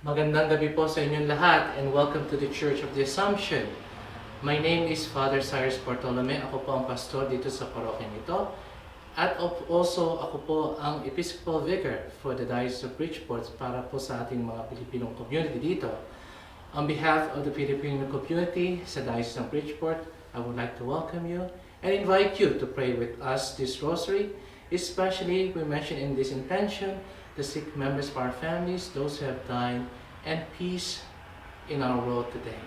Magandang gabi po sa inyong lahat and welcome to the Church of the Assumption. My name is Father Cyrus Bartolome. Ako po ang pastor dito sa parokyang ito. At also ako po ang Episcopal Vicar for the Diocese of Bridgeport para po sa ating mga Pilipinong community dito. On behalf of the Filipino community sa Diocese of Bridgeport, I would like to welcome you and invite you to pray with us this rosary. Especially, we mention in this intention the sick members of our families, those who have died, and peace in our world today.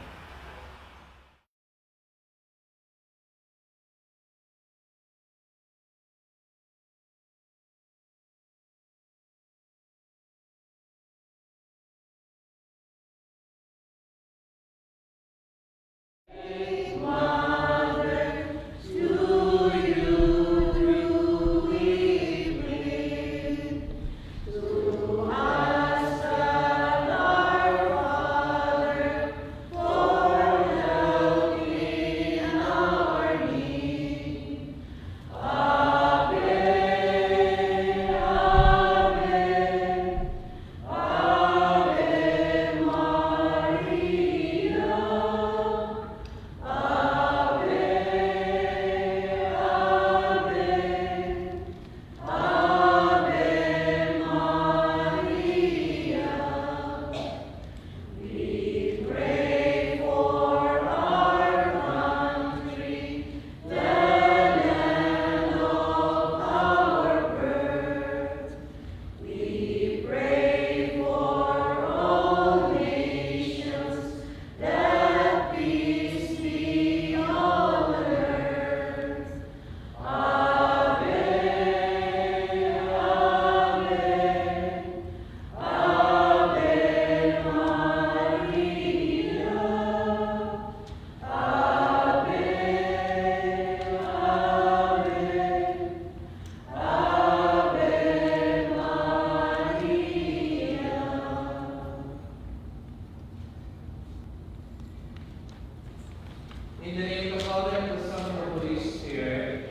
In the name of the Father, and the Son, and the Holy Spirit.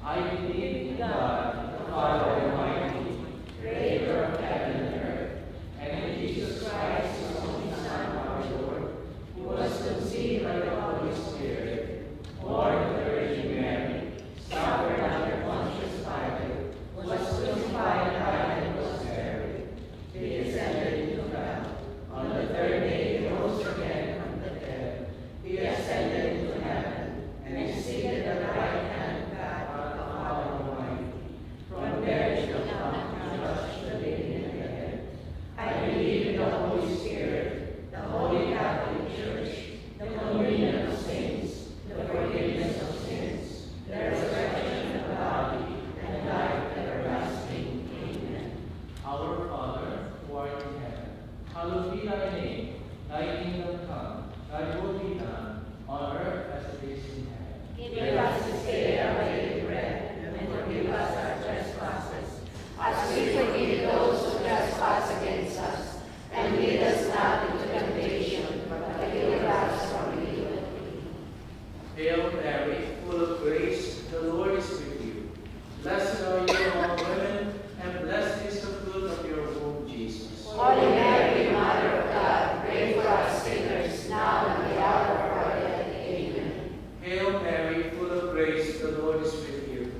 I believe in God, the Father Almighty, creator of heaven and earth, and in Jesus Christ, his only Son, our Lord, who was conceived by the Holy Spirit, born of the Virgin Mary, suffered under Pontius Pilate, was crucified, died, and was buried. He descended into hell. On the third day he rose again from the dead. He ascended into heaven, and is seated at the right hand of God, the Father Almighty. From there he shall come to judge the living and the dead. I believe in the Holy Spirit, the Holy Catholic Church, the communion of saints, the forgiveness of sins, the resurrection of the body, and life everlasting. Amen. Our Father, who art in heaven, hallowed be thy name. Thy kingdom come, thy will be done, on earth as it is in heaven. Give us this day our daily bread, and forgive us our trespasses, as we forgive those who trespass against us. And lead us not into temptation, but deliver us from evil. Hail Mary, full of grace, the Lord is with you. Blessed are you among women, and blessed is the fruit of your womb, Jesus. Holy Mary, Mother of God, pray for us sinners, now and at the hour of our death. Amen. Hail Mary, full of grace, the Lord is with you.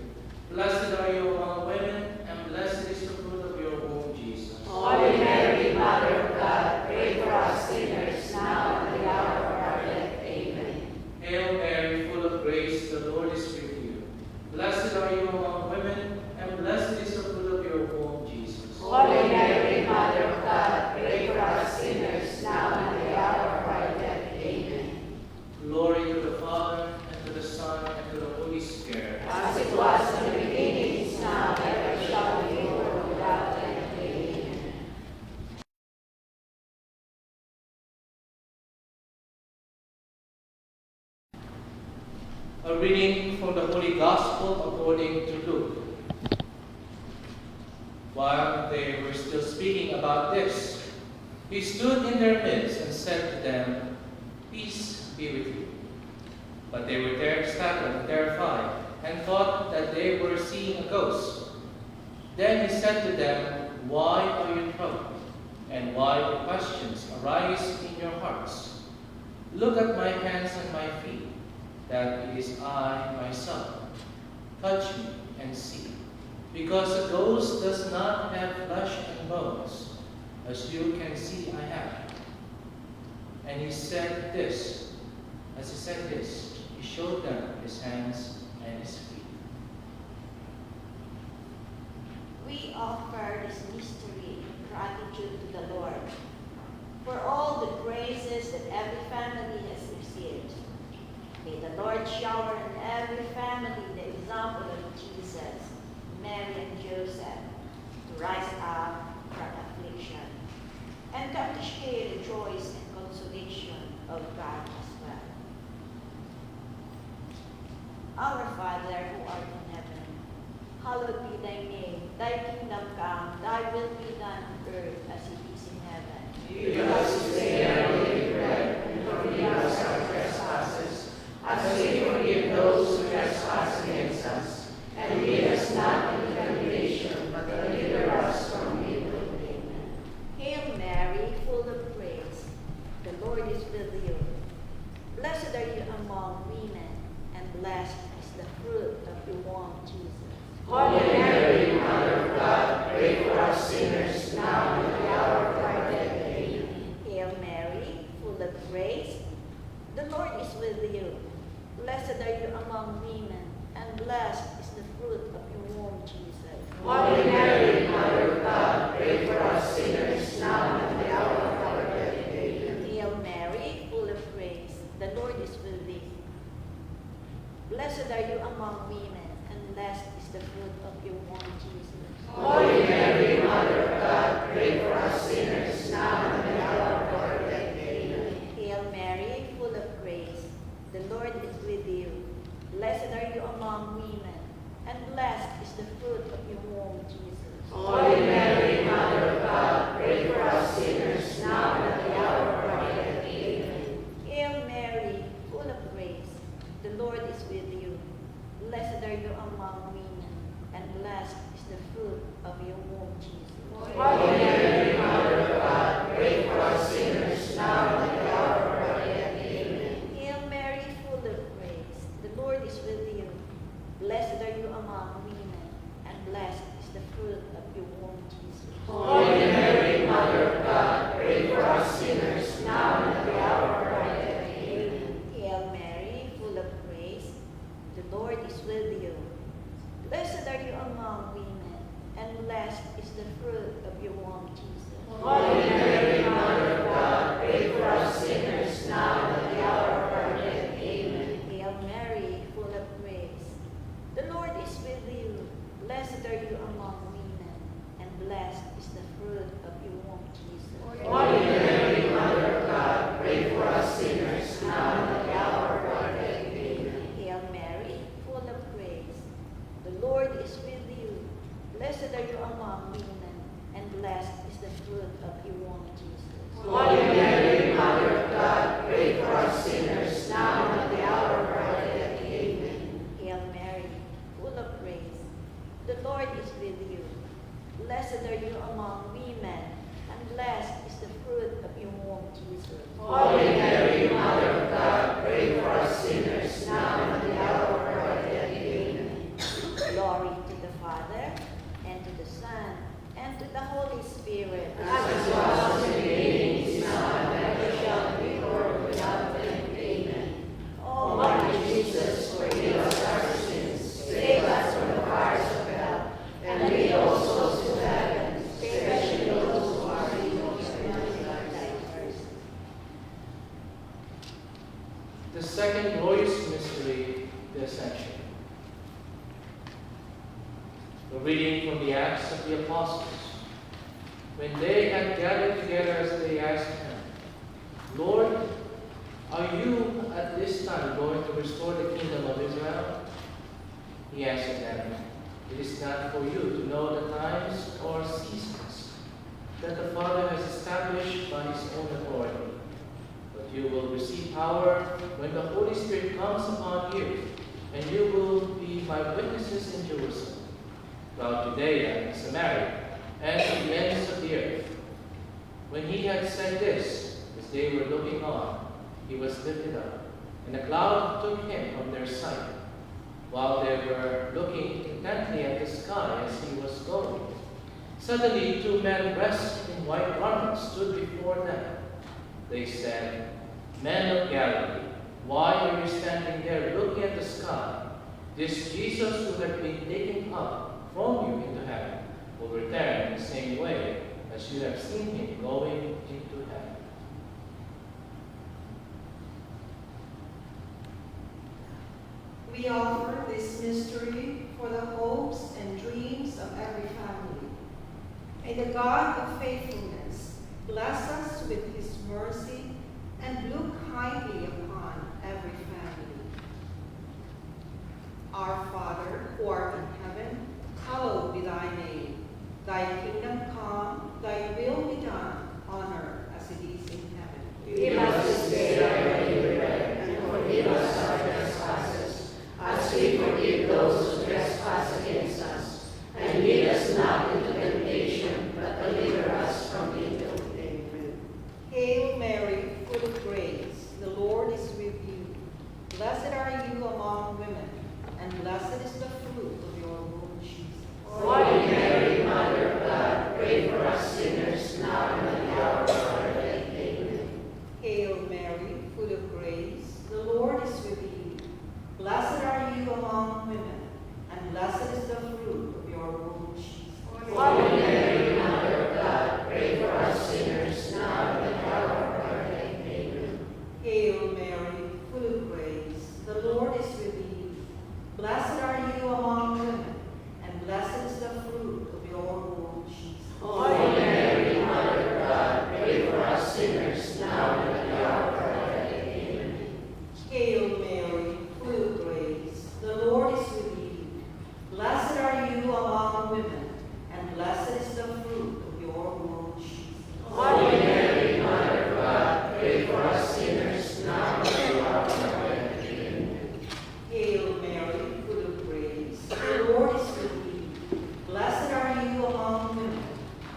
Blessed are you among women, and blessed is the fruit of your womb, Jesus. Holy Mary, Mother of God, pray for us sinners, now and at the hour of our death. Amen. Hail Mary, full of grace, the Lord is with you. Blessed are you among women, and blessed is the fruit of your womb, Jesus. Holy Mary, Mother of God, pray for us sinners, now and at the hour of our death. Amen. Glory to the Father, and to the Son, and to the Holy Spirit. As it was in the beginning, is now, and ever shall be, world without end. Amen. A reading from the Holy Gospel according to Luke. While they were still speaking about this, he stood in their midst and said to them, "Peace be with you." But they were staggered and terrified, and thought that they were seeing a ghost. Then he said to them, "Why are you troubled? And why do questions arise in your hearts? Look at my hands and my feet, that it is I myself. Touch me and see, because a ghost does not have flesh and bones, as you can see I have. And he said this. As he said this, he showed them his hands and his feet. We offer this mystery in gratitude to the Lord for all the graces that every family has received. May the Lord shower on every family the example of Jesus, Mary, and Joseph to rise up from affliction and come to share the joys and consolation of God as well. Our Father who art in heaven, hallowed be thy name. Thy kingdom come, thy will be done on earth as it is in heaven. Give us this day our daily bread, and forgive us our trespasses, as we forgive those who trespass against us. And lead us not into temptation, but deliver us from evil. Amen. Hail Mary, full of grace, the Lord is with you. Blessed are you among women, and blessed is the fruit of your womb, Jesus. Holy Mary, Mother of God, pray for us sinners, now and at the hour of our death. Amen. Hail Mary, full of grace, the Lord is with you. Blessed are you among women, and blessed is the fruit of your womb, Jesus. Holy Mary, Mother of God, pray for us sinners, now and at the hour of our death. Amen. Hail Mary, full of grace, the Lord is with thee. Blessed are you among women, and blessed is the fruit of your womb, Jesus. Holy Mary, Mother of God, pray for us sinners, now and at the hour of our death. Amen. Hail Mary, full of grace, the Lord is with you. Blessed are you among women, and blessed is the fruit of your womb, Jesus. Holy Mary, Mother of God, pray for us sinners, now and at the hour of our death. Amen. Hail Mary, full of grace, the Lord is with you. Blessed are you among women, and blessed is the fruit of your womb, Jesus. Holy Mary, Mother of God, pray for us sinners, now and at the hour of our death. Amen. Hail Mary, full of grace, the Lord is with you. Blessed are you among women, and blessed is the fruit of your womb, Jesus. Holy Mary, Mother of God, pray for us sinners, now and at the hour of our death. Amen. Hail Mary, full of grace, the Lord is with you. Blessed are you among women, and blessed is the fruit of your womb, Jesus. Holy Mary, Mother of God, pray for us sinners, now and at the hour of our death. Amen. Hail Mary, full of grace, the Lord is with you. Blessed are you among women, and blessed is the fruit of your womb, Jesus. Holy Mary, Mother of God, pray for us sinners, now and at the hour of our death. Amen. Hail Mary, full of grace, the Lord is with you. Blessed are you among women, and blessed is the fruit of your womb, Jesus. Holy Mary, Mother of God, pray for us sinners, now and at the hour of our death. Amen. Hail Mary, full of grace, the Lord is with you. Blessed are you among women, and blessed is the fruit of your womb, Jesus. Holy Mary, Mother of God, pray for us sinners, now and at the hour of our death. Amen. Glory to the Father, and to the Son, and to the Holy Spirit. As it was in the beginning, is now, and ever shall be, world without end. Amen. Oh, Lord Jesus, forgive us our sins, save us from the fires of hell, and lead all souls to heaven, especially those who are in most need of thy mercy. The second glorious mystery, the Ascension. A reading from the Acts of the Apostles. When they had gathered together, as they asked him, Lord, are you at this time going to restore the kingdom of Israel? He answered them, It is not for you to know the times or seasons that the Father has established by his own authority. But you will receive power when the Holy Spirit comes upon you, and you will be my witnesses in Jerusalem, throughout Judea and Samaria, and to the ends of the earth. When he had said this, as they were looking on, he was lifted up, and a cloud took him from their sight. While they were looking intently at the sky as he was going, suddenly 2 men dressed in white garments stood before them. They said, "Men of Galilee, why are you standing there looking at the sky? This Jesus who has been taken up from you into heaven will return in the same way as you have seen him going into heaven." We offer this mystery for the hopes and dreams of every family. May the God of faithfulness bless us with his mercy and look kindly upon every family. Our Father, who art in heaven, hallowed be thy name. Thy kingdom come, thy will be done on earth as it is in heaven. Give us this day our daily bread, and forgive us our trespasses, as we forgive those who trespass against us. And lead us not into temptation, but deliver us from evil. Amen. Hail Mary, full of grace, the Lord is with you. Blessed are you among women, and blessed is the fruit of your womb, Jesus. Holy Mary, Mother of God, pray for us sinners, now and at the hour of our death. Amen. Hail Mary, full of grace, the Lord is with you. Blessed are you among women, and blessed is the fruit of your womb, Jesus. Holy Mary, Mother of God, pray for us sinners, now and at the hour of our death. Amen. Hail Mary, full of grace, the Lord is with you. Blessed are you among women, and blessed is the fruit of your womb, Jesus. Holy Mary, Mother of God, pray for us sinners, now and at the hour of our death. Amen. Hail Mary, full of grace, the Lord is with you. Blessed are you among women, and blessed is the fruit of your womb, Jesus. Holy Mary, Mother of God, pray for us sinners, now and at the hour of our death. Amen. Hail Mary, full of grace, the Lord is with you. Blessed are you among women,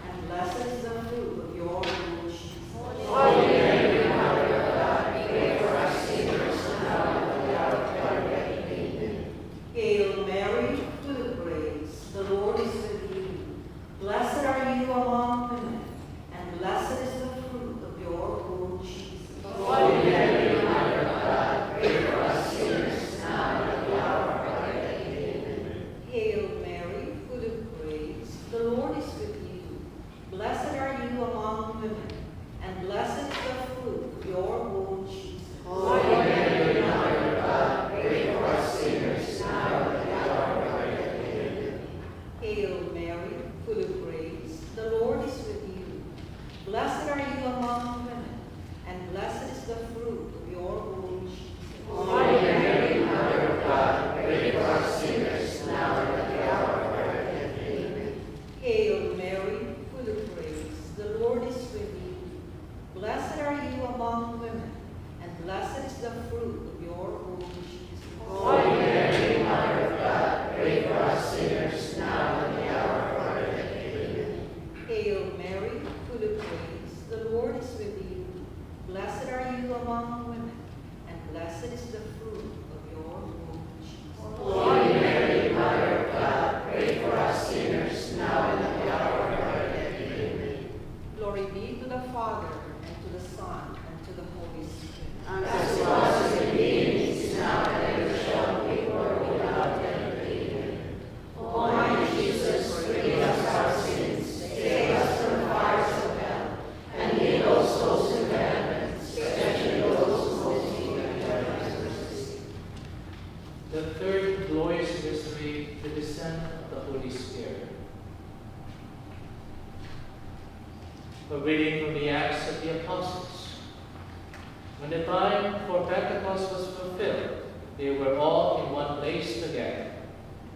and blessed is the fruit of your womb, Jesus. Holy Mary, Mother of God, pray for us sinners, now and at the hour of our death. Amen. Hail Mary, full of grace, the Lord is with you. Blessed are you among women, and blessed is the fruit of your womb, Jesus. Holy Mary, Mother of God, pray for us sinners, now and at the hour of our death. Amen. Hail Mary, full of grace, the Lord is with you. Blessed are you among women, and blessed is the fruit of your womb, Jesus. Holy Mary, Mother of God, pray for us sinners, now and at the hour of our death. Amen. Hail Mary, full of grace, the Lord is with you. Blessed are you among women, and blessed is the fruit of your womb, Jesus. Holy Mary, Mother of God, pray for us sinners, now and at the hour of our death. Amen. Hail Mary, full of grace, the Lord is with you. Blessed are you among women, and blessed is the fruit of your womb, Jesus. Holy Mary, Mother of God, pray for us sinners, now and at the hour of our death. Amen. Hail Mary, full of grace, the Lord is with you. Blessed are you among women, and blessed is the fruit of your womb, Jesus. Holy Mary, Mother of God, pray for us sinners, now and at the hour of our death. Amen. Glory be to the Father, and to the Son, and to the Holy Spirit. As it was in the beginning, is now, and ever shall be, world without end. Amen. O my Jesus, forgive us our sins, save us from the fires of hell, and lead those souls to heaven, especially those who most need your mercy. The third glorious mystery, the descent of the Holy Spirit. A reading from the Acts of the Apostles. When the time for Pentecost was fulfilled, they were all in one place together.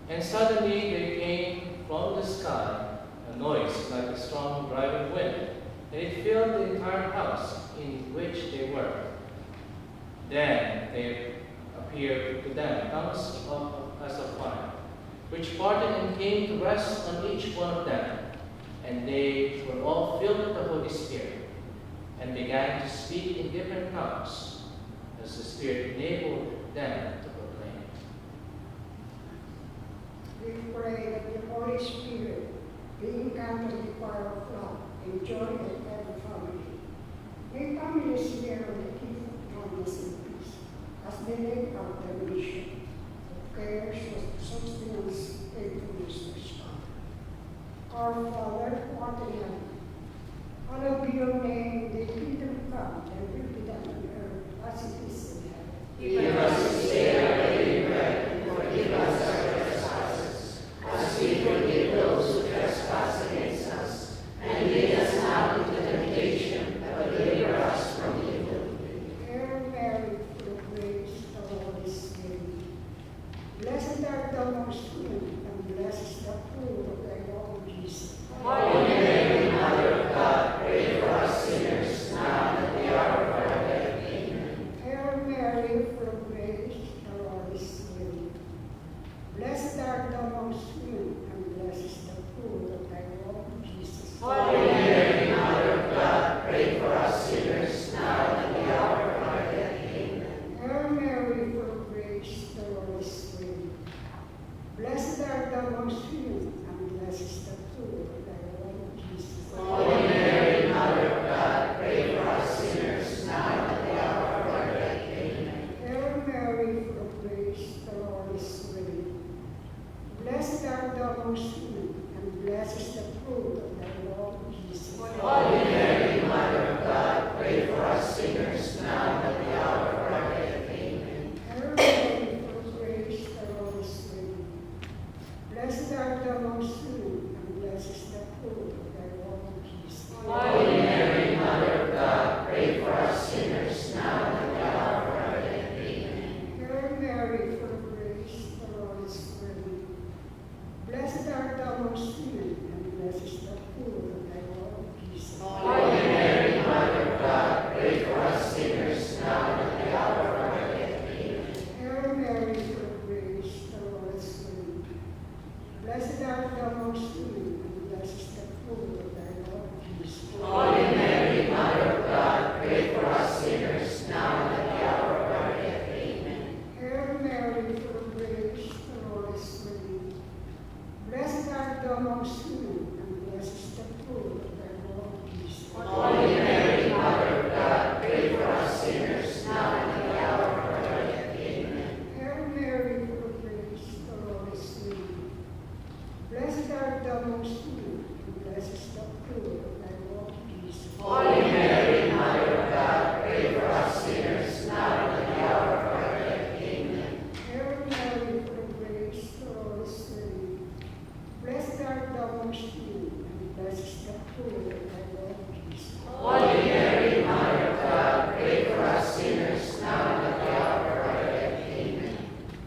And suddenly there came from the sky a noise like a strong driving wind, and it filled the entire house in which they were. Then there appeared to them tongues as of fire, which parted and came to rest on each one of them. And they were all filled with the Holy Spirit, and began to speak in different tongues as the Spirit enabled them to proclaim. We pray that the Holy Spirit be encountered the choir of love and joy in every family. May families share the gift of kindness and peace as they live out their mission of care, sustenance, faithfulness, and strength. Our Father, who art in heaven, hallowed be your name, thy kingdom come, thy will be done on earth as it is in heaven. Give us this day our daily bread, and forgive us our trespasses, as we forgive those who trespass against us. And lead us not into temptation, but deliver us from evil. Hail Mary, full of grace, the Lord is with thee. Blessed art thou amongst women, and blessed is the fruit of thy womb, Jesus. Holy Mary, Mother of God, pray for us sinners, now and at the hour of our death. Amen. Hail Mary, full of grace, the Lord is with thee. Blessed art thou amongst women, and blessed is the fruit of thy womb, Jesus. Holy Mary, Mother of God, pray for us sinners, now and at the hour of our death. Amen. Hail Mary, full of grace, the Lord is with thee. Blessed art thou amongst women, and blessed is the fruit of thy womb, Jesus. Holy Mary, Mother of God, pray for us sinners, now and at the hour of our death. Amen. Hail Mary, full of grace, the Lord is with thee. Blessed art thou amongst women, and blessed is the fruit of thy womb, Jesus. Holy Mary, Mother of God, pray for us sinners, now and at the hour of our death. Amen. Hail Mary, full of grace, the Lord is with thee. Blessed art thou amongst women, and blessed is the fruit of thy womb, Jesus. Holy Mary, Mother of God, pray for us sinners, now and at the hour of our death. Amen. Hail Mary, full of grace, the Lord is with thee. Blessed art thou amongst women, and blessed is the fruit of thy womb, Jesus. Holy Mary, Mother of God, pray for us sinners, now and at the hour of our death. Amen. Hail Mary, full of grace, the Lord is with thee. Blessed art thou amongst women, and blessed is the fruit of thy womb, Jesus. Holy Mary, Mother of God, pray for us sinners, now and at the hour of our death. Amen. Hail Mary, full of grace, the Lord is with thee. Blessed art thou amongst women, and blessed is the fruit of thy womb, Jesus. Holy Mary, Mother of God, pray for us sinners, now and at the hour of our death. Amen. Hail Mary, full of grace, the Lord is with thee. Blessed art thou amongst women, and blessed is the fruit of thy womb, Jesus. Holy Mary, Mother of God, pray for us sinners, now and at the hour of our death. Amen. Hail Mary, full of grace, the Lord is with thee. Blessed art thou amongst women, and blessed is the fruit of thy womb, Jesus. Holy Mary, Mother of God, pray for us sinners, now and at the hour of our death. Amen.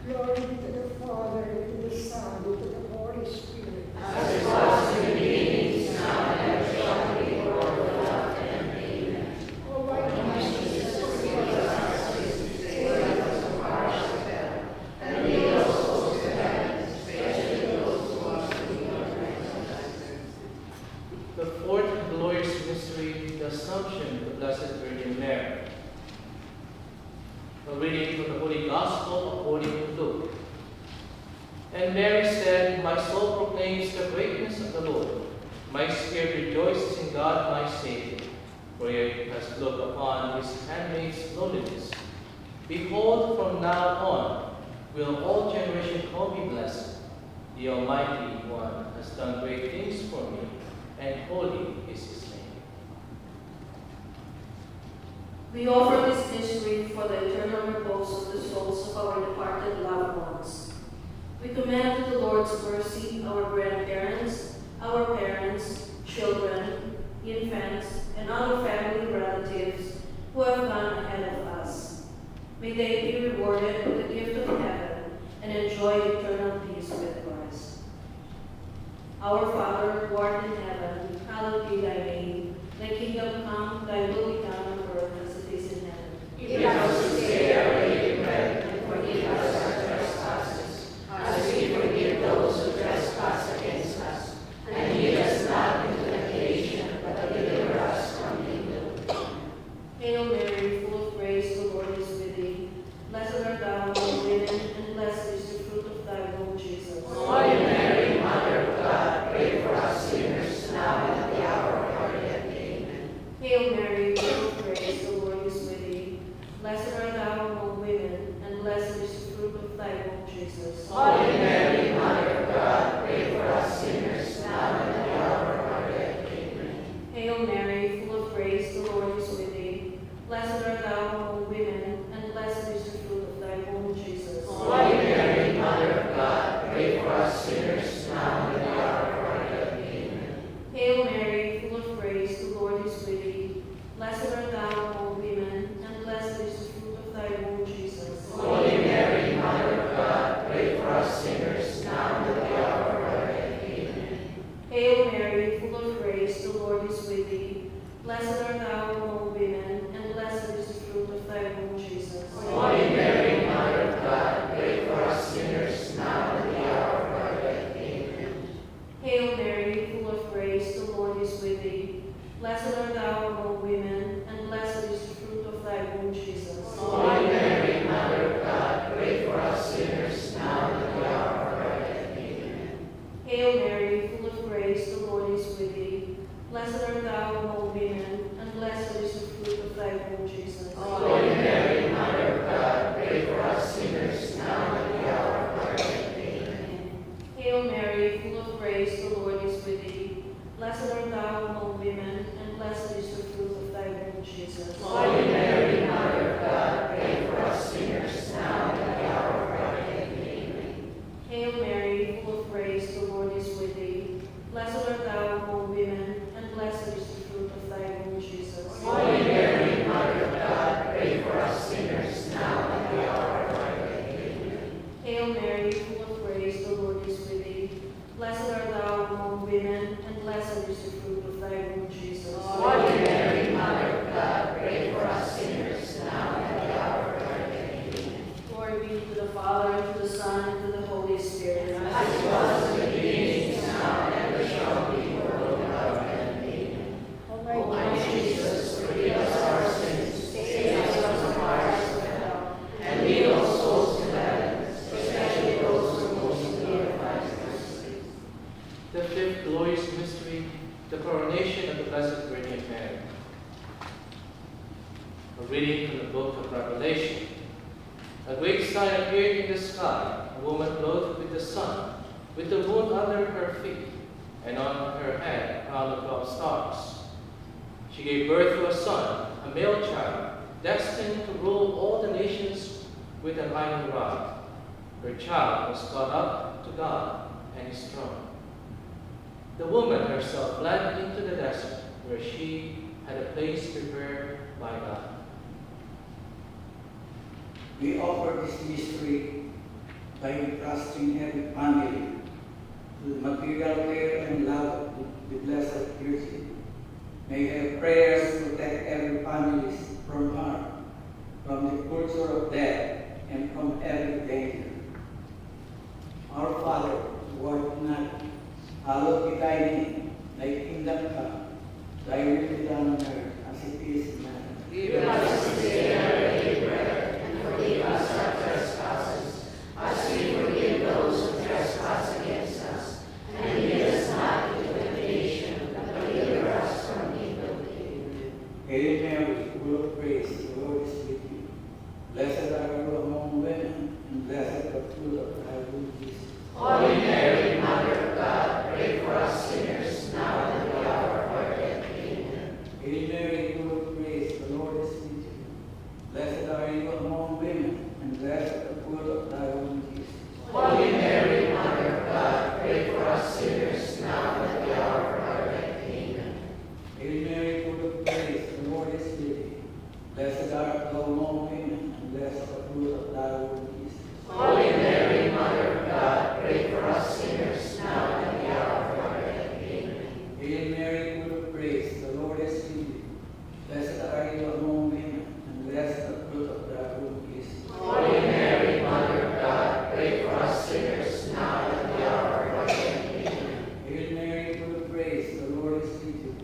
Glory to the Father, and to the Son, and to the Holy Spirit. As it was in the beginning, is now, and ever shall be, world without end. Amen. O my Jesus, forgive us our sins, save us from harsh hell, And lead us souls to heaven, especially those who are in need of mercy. The fourth glorious mystery, the Assumption of the Blessed Virgin Mary. A reading from the Holy Gospel according to Luke. And Mary said, My soul proclaims the greatness of the Lord. My spirit rejoices in God my Savior, for he has looked upon his handmaid's lowliness. Behold, from now on will all generations call me blessed. The Almighty One has done great things for me, and holy is his name. We offer this mystery for the eternal repose of the souls of our departed loved ones. We commend to the Lord's mercy our grandparents, our parents, children, infants, and other family relatives who have gone ahead of us. May they be rewarded with the gift of heaven and enjoy eternal peace with Christ. Our Father, who art in heaven, hallowed be thy name. Thy kingdom come, thy will be done on earth as it is in heaven. Give us this day our daily bread, and forgive us our trespasses, as we forgive those who trespass against us. And lead us not into temptation, but deliver us from evil. Revelation. A great sign appeared in the sky, a woman clothed with the sun, with the moon under her feet, and on her head a crown of 12 stars. She gave birth to a son, a male child, destined to rule all the nations with an iron rod. Her child was caught up to God and his throne. The woman herself fled into the desert, where she had a place prepared by God. We offer this mystery by entrusting every family to the material care and love of the Blessed Virgin. May her prayers protect every family from harm, from the culture of death, and from every danger. Our Father, who art in heaven, hallowed be thy name. Thy kingdom come, thy will be done on earth as it is in heaven. Give us this day our daily bread, and forgive us our trespasses, as we forgive those who trespass against us. And lead us not into temptation, but deliver us from evil. Amen. Hail Mary, full of grace, the Lord is with you. Blessed are you among women, and blessed the fruit of thy womb, Jesus. Holy Mary, Mother of God, pray for us sinners, now and at the hour of our death. Amen. Hail Mary, full of grace, the Lord is with you. Blessed are you among women, and blessed the fruit of thy womb, Jesus. Holy Mary, Mother of God, pray for us sinners, now and at the hour of our death. Amen. Hail Mary, full of grace, the Lord is with you. Blessed art thou among women, and blessed the fruit of thy womb, Jesus. Holy Mary, Mother of God, pray for us sinners, now and at the hour of our death. Amen. Hail Mary, full of grace, the Lord is with you. Blessed are you among women, and blessed the fruit of thy womb, Jesus. Holy Mary, Mother of God, pray for us sinners, now and at the hour of our death. Amen. Hail Mary, full of grace, the Lord is with you.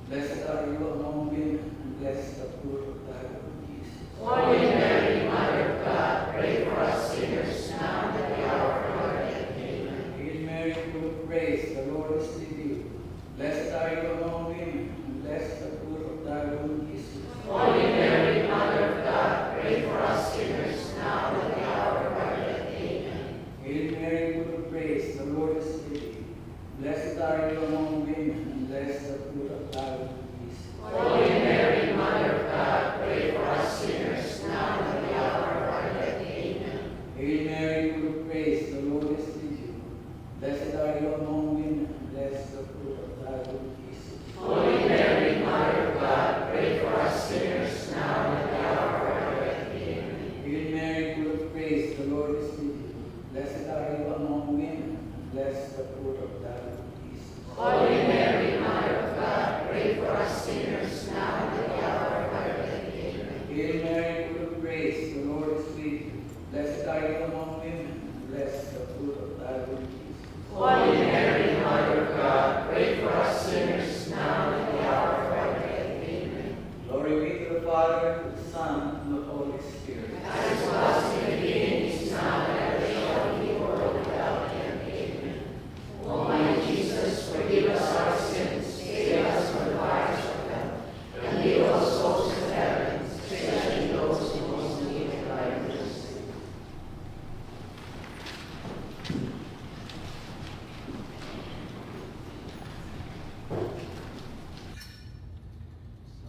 Blessed are you among women, and blessed the fruit of thy womb, Jesus. Holy Mary, Mother of God, pray for us sinners, now and at the hour of our death. Amen. Hail Mary, full of grace, the Lord is with you. Blessed are you among women, and blessed the fruit of thy womb, Jesus. Holy Mary, Mother of God, pray for us sinners, now and at the hour of our death. Amen. Hail Mary, full of grace, the Lord is with you. Blessed are you among women, and blessed the fruit of thy womb, Jesus. Holy Mary, Mother of God, pray for us sinners, now and at the hour of our death. Amen. Hail Mary, full of grace, the Lord is with you. Blessed are you among women, and blessed the fruit of thy womb, Jesus. Holy Mary, Mother of God, pray for us sinners, now and at the hour of our death. Amen. Hail Mary, full of grace, the Lord is with you. Blessed are you among women, and blessed the fruit of thy womb, Jesus. Holy Mary, Mother of God, pray for us sinners, now and at the hour of our death. Amen. Hail Mary, full of grace, the Lord is with you. Blessed are you among women, and blessed the fruit of thy womb, Jesus. Holy Mary, Mother of God, pray for us sinners, now and at the hour of our death. Amen. Glory be to the Father, to the Son, and the Holy Spirit. As it was in the beginning, is now, and ever shall be, world without end. Amen. O my Jesus, forgive us our sins, save us from the fires of hell, and lead all souls to heaven, especially those who most need thy mercy.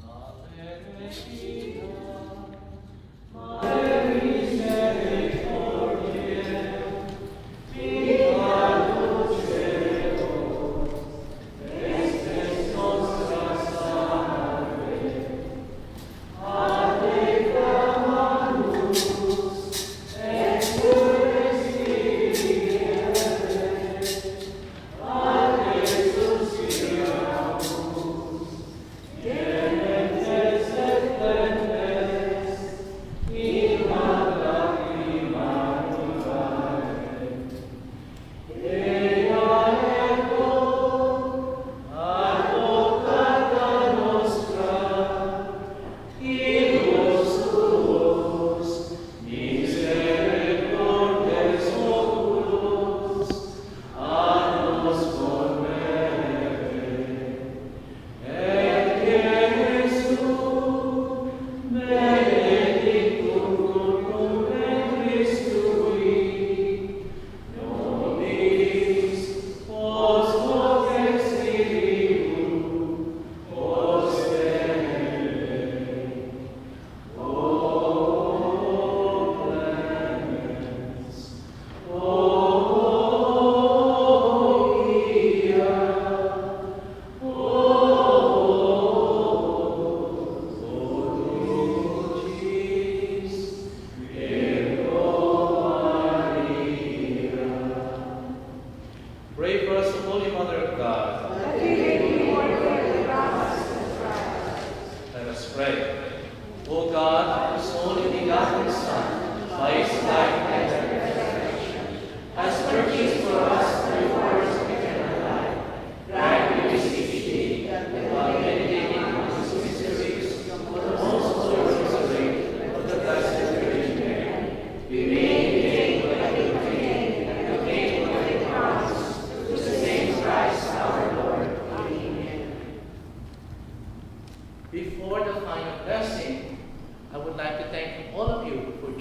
Salve Regina, Mater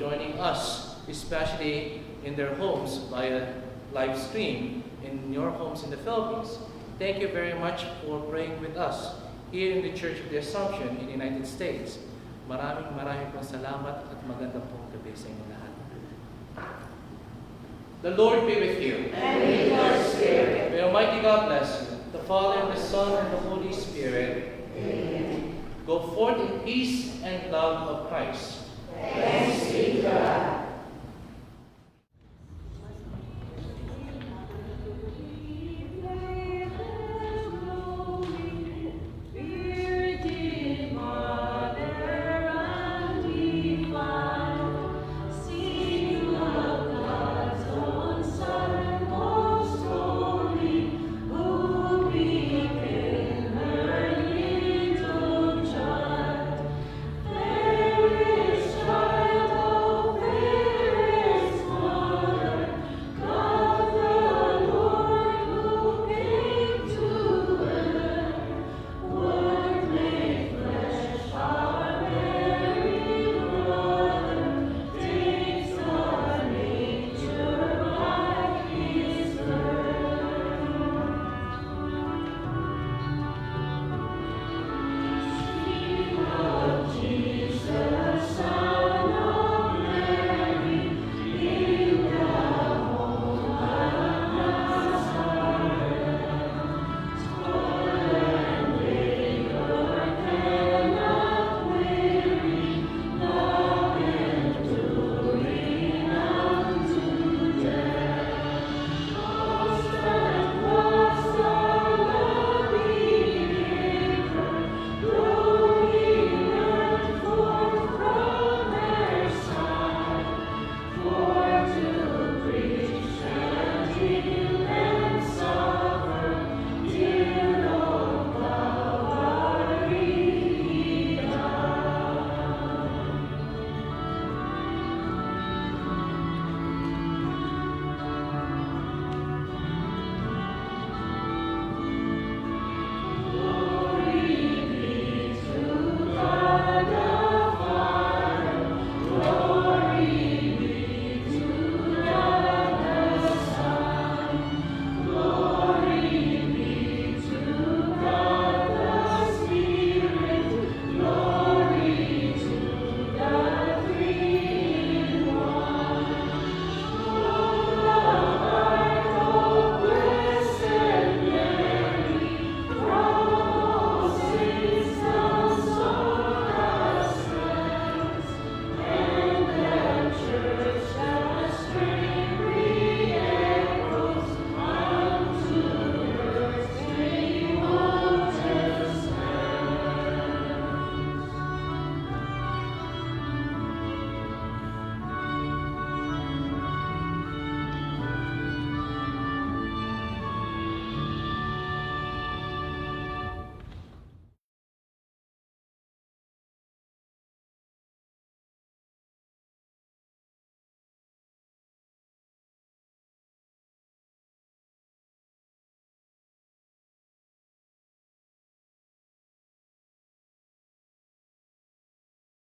joining us, especially in their homes via live stream in your homes in the Philippines. Thank you very much for praying with us here in the Church of the Assumption in the United States. Maraming pong salamat at magandang pong gabi sa inyo lahat. The Lord be with you. And with your spirit. May Almighty God bless you, the Father, the Son, and the Holy Spirit. Amen. Go forth in peace and love of Christ.